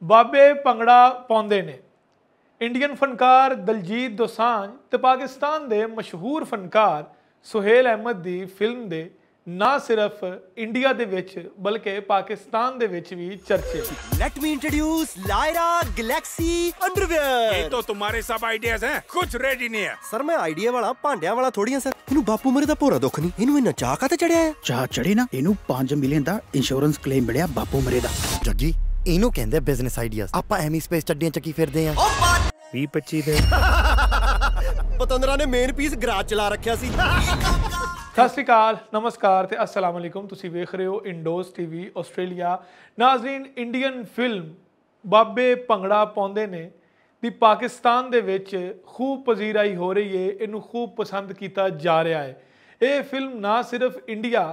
ਬਾਬੇ ਭੰਗੜਾ ਪਾਉਂਦੇ ਨੇ। ਇੰਡੀਅਨ ਫਨਕਾਰ ਦਲਜੀਤ ਦੋਸਾਂਝ ਤੇ ਪਾਕਿਸਤਾਨ ਦੇ ਮਸ਼ਹੂਰ ਫਨਕਾਰ ਸੁਹੇਲ ਅਹਿਮਦ ਦੀ ਫਿਲਮ ਦੇ ਨਾ ਸਿਰਫ इंडिया ਦੇ ਵਿੱਚ बल्कि पाकिस्तान ਦੇ ਵਿੱਚ भी चर्चे। Let me introduce Lyra Galaxy Underwear। ये तो तुम्हारे सब आइडियाज हैं, कुछ रेडी नहीं है। सर मैं आइडिया वाला भांडिया वाला थोड़ी सर। इनू बापू मरे दा भोरा दुख नहीं, इनू इन्ना चाह काते चढ़िया है। चाह चढ़े ना, इनू 5 मिलियन दा इंश्योरेंस क्लेम मिलिया बापू मरे दा। जग्गी इनू कहंदे बिजनेस आइडियाज। आपां एमी स्पेस चड्डियां चक्की फिरदे आ। 20-25 ਦੇ ਪਤੰਦਰਾ ਨੇ ਮੇਨ ਪੀਸ ਗਰਾਜ ਚਲਾ ਰੱਖਿਆ ਸੀ। ਸਤਿ ਸ਼੍ਰੀ ਅਕਾਲ, ਨਮਸਕਾਰ ਤੇ अस्सलाम वालेकुम। ਤੁਸੀਂ ਵੇਖ ਰਹੇ ਹੋ ਇੰਡੋਜ਼ ਟੀਵੀ ਆਸਟ੍ਰੇਲੀਆ। ਨਾਜ਼ਰੀਨ, ਇੰਡੀਅਨ ਫਿਲਮ ਬਾਬੇ ਭੰਗੜਾ ਪਾਉਂਦੇ ਨੇ ਦੀ ਪਾਕਿਸਤਾਨ ਦੇ ਵਿੱਚ ਖੂਬ ਪਜ਼ੀਰਾਈ ਹੋ ਰਹੀ ਹੈ। ਇਹਨੂੰ ਖੂਬ ਪਸੰਦ ਕੀਤਾ ਜਾ ਰਿਹਾ ਹੈ। ਇਹ ਫਿਲਮ ਨਾ ਸਿਰਫ ਇੰਡੀਆ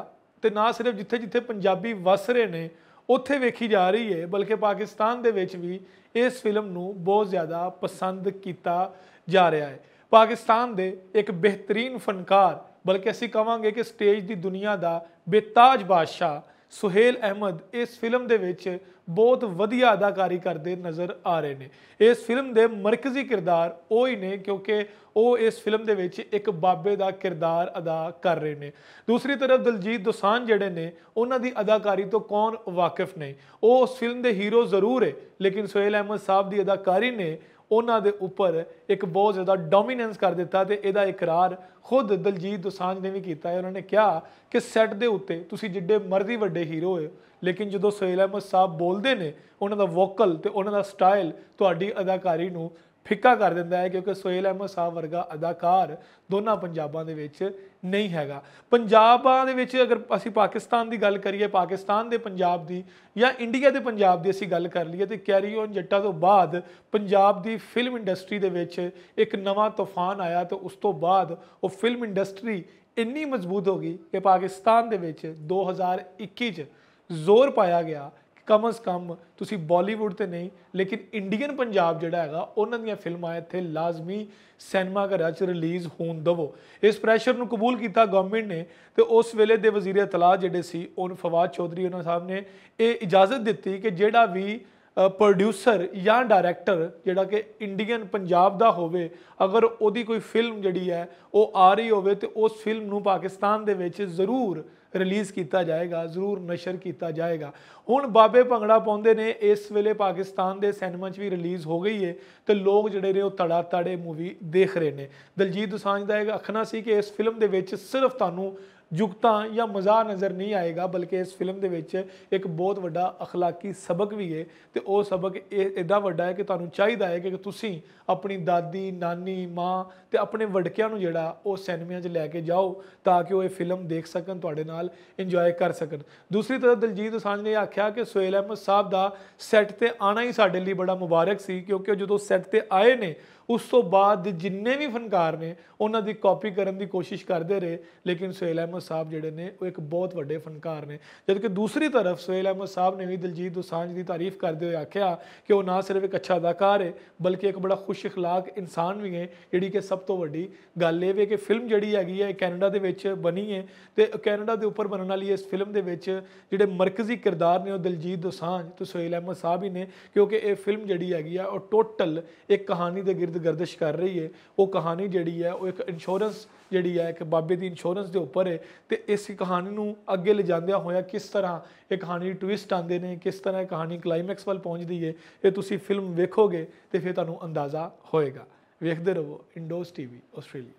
ਤੇ ਨਾ ਸਿਰਫ ਜਿੱਥੇ ਜਿੱਥੇ ਪੰਜਾਬੀ ਵਸ ਰਹੇ ਨੇ ਉੱਥੇ ਵੇਖੀ ਜਾ ਰਹੀ ਹੈ, ਬਲਕਿ ਪਾਕਿਸਤਾਨ ਦੇ ਵਿੱਚ ਵੀ ਇਸ ਫਿਲਮ ਨੂੰ ਬਹੁਤ ਜ਼ਿਆਦਾ ਪਸੰਦ ਕੀਤਾ ਜਾ ਰਿਹਾ ਹੈ। ਪਾਕਿਸਤਾਨ ਦੇ ਇੱਕ ਬਿਹਤਰੀਨ ਫਨਕਾਰ, बल्कि असी कहांगे कि स्टेज की दुनिया का बेताज बादशाह सुहेल अहमद इस फिल्म दे विच बहुत वधिया अदाकारी करते नज़र आ रहे हैं। इस फिल्म के मरकजी किरदार वो ही ने क्योंकि वो इस फिल्म दे विच एक बाबे का किरदार अदा कर रहे हैं। दूसरी तरफ दलजीत दोसांझ जिहड़े ने उन्हां दी अदाकारी तो कौन वाकिफ नहीं, वो उस फिल्म के हीरो जरूर है, लेकिन सुहेल अहमद साहब की अदाकारी ने ਉਹਨਾਂ ਦੇ ਉੱਪਰ ਇੱਕ ਬਹੁਤ ਜ਼ਿਆਦਾ ਡੋਮੀਨੈਂਸ ਕਰ ਦਿੱਤਾ ਤੇ ਇਹਦਾ ਇਕਰਾਰ ਖੁਦ ਦਲਜੀਤ ਦੋਸਾਂਝ ਨੇ ਵੀ ਕੀਤਾ ਹੈ। ਉਹਨਾਂ ਨੇ ਕਿਹਾ ਕਿ ਸੈੱਟ ਦੇ ਉੱਤੇ ਤੁਸੀਂ ਜਿੱਡੇ ਮਰਜ਼ੀ ਵੱਡੇ ਹੀਰੋ ਹੋ, ਲੇਕਿਨ ਜਦੋਂ ਸੁਹੇਲ ਅਹਿਮਦ ਸਾਹਿਬ ਬੋਲਦੇ ਨੇ ਉਹਨਾਂ ਦਾ ਵੋਕਲ ਤੇ ਉਹਨਾਂ ਦਾ ਸਟਾਈਲ ਤੁਹਾਡੀ ਅਦਾਕਾਰੀ ਨੂੰ ਫਿੱਕਾ ਕਰ ਦਿੰਦਾ ਹੈ, ਕਿਉਂਕਿ ਸੁਹੇਲ ਅਹਿਮਦ ਸਾਹਿਬ ਵਰਗਾ ਅਦਾਕਾਰ ਦੋਨਾਂ ਪੰਜਾਬਾਂ ਦੇ ਵਿੱਚ ਨਹੀਂ ਹੈਗਾ। ਪੰਜਾਬਾਂ ਦੇ ਵਿੱਚ ਅਗਰ ਅਸੀਂ ਪਾਕਿਸਤਾਨ ਦੀ ਗੱਲ ਕਰੀਏ, ਪਾਕਿਸਤਾਨ ਦੇ ਪੰਜਾਬ ਦੀ ਜਾਂ ਇੰਡੀਆ ਦੇ ਪੰਜਾਬ ਦੀ ਅਸੀਂ ਗੱਲ ਕਰ ਲਈਏ ਤੇ ਕੈਰੀ ਔਨ ਜੱਟਾ ਤੋਂ ਬਾਅਦ ਪੰਜਾਬ ਦੀ ਫਿਲਮ ਇੰਡਸਟਰੀ ਦੇ ਵਿੱਚ ਇੱਕ ਨਵਾਂ ਤੂਫਾਨ ਆਇਆ ਤੇ ਉਸ ਤੋਂ ਬਾਅਦ ਉਹ ਫਿਲਮ ਇੰਡਸਟਰੀ ਇੰਨੀ ਮਜ਼ਬੂਤ ਹੋ ਗਈ ਕਿ ਪਾਕਿਸਤਾਨ ਦੇ ਵਿੱਚ 2021 ਚ ਜ਼ੋਰ ਪਾਇਆ ਗਿਆ कम अज़ कम तुसी बॉलीवुड तो नहीं लेकिन इंडियन पंजाब जिहड़ा हैगा उन्हां दीयां फिल्मां इत्थे लाजमी सिनेमा घरां च रिलीज़ होण दवो। इस प्रैशर नूं कबूल किया गवर्नमेंट ने तो उस वेले दे वज़ीर इतलाह जिहड़े सी उन फवाद चौधरी उन्हां साहब ने ये इजाज़त दी कि जिहड़ा भी प्रोड्यूसर या डायरैक्टर जिहड़ा कि इंडियन पंजाब दा होवे, अगर उहदी कोई फिल्म जिहड़ी है वो आ रही होवे तो उस फिल्म नूं पाकिस्तान दे विच ज़रूर रिलीज़ किया जाएगा, जरूर नशर किया जाएगा। हुण बाबे भंगड़ा पाउंदे ने इस वेले पाकिस्तान के सिनेमा भी रिलीज़ हो गई है तो लोग जिहड़े ने तड़ा तड़े मूवी देख रहे हैं। दलजीत दोसांझ का एक आखना सी कि इस फिल्म के विच सिर्फ तुहानूं जुगतां या मज़ा नज़र नहीं आएगा, बल्कि इस फिल्म के विच एक बहुत वड्डा अखलाकी सबक भी है तो वह सबक इदा वड्डा है कि तुहानूं चाहीदा है कि तुसीं अपनी दादी नानी माँ ते अपने वड़कियां नूं जिहड़ा वो सिनेमा च लैके जाओ ताकि वो फिल्म देख सकन, तुहाडे नाल इंजॉय कर सकन। दूसरी तरफ दलजीत दोसांझ ने आख्या कि सुहेल अहमद साहब का सैट ते आना ही साडे लई बड़ा मुबारक सी, क्योंकि जो सैट ते आए ने उस तो बाद जिन्ने भी फनकार ने उन्हां दी कॉपी करने की कोशिश करते रहे, लेकिन सुहेल अहमद साहब जिहड़े ने वो एक बहुत वड्डे फनकार ने। जबकि दूसरी तरफ सुहेल अहमद साहब ने भी दलजीत दोसांझ की तारीफ करते हुए आख्या कि वो ना सिर्फ एक अच्छा अदाकार है बल्कि एक बड़ा खुश इखलाक इंसान भी है, जिहड़ी कि सब तो वड्डी गल ये कि फिल्म जिहड़ी हैगी है कैनेडा दे विच बनी है तो कैनेडा के उपर बनने वाली इस फिल्म के विच जिहड़े मरकजी किरदार ने वो दलजीत दोसांझ तो सुहेल अहमद साहब ही ने, क्योंकि ये फिल्म जिहड़ी हैगी है वो टोटल एक कहानी के गिरद गर्दिश कर रही है। वो कहानी जिहड़ी है वो एक इंश्योरेंस जिहड़ी है कि बाबे की इंश्योरेंस के उपर है तो इस कहानी नूं अगे ले जांदियां होया किस तरह ये कहानी ट्विस्ट आते हैं, किस तरह कहानी क्लाइमैक्स वाल पहुँचती है, ये तुसीं फिल्म वेखोगे तो फिर तुहानूं अंदाज़ा होएगा। वेखदे रहो इंडोज़ टीवी आस्ट्रेलिया।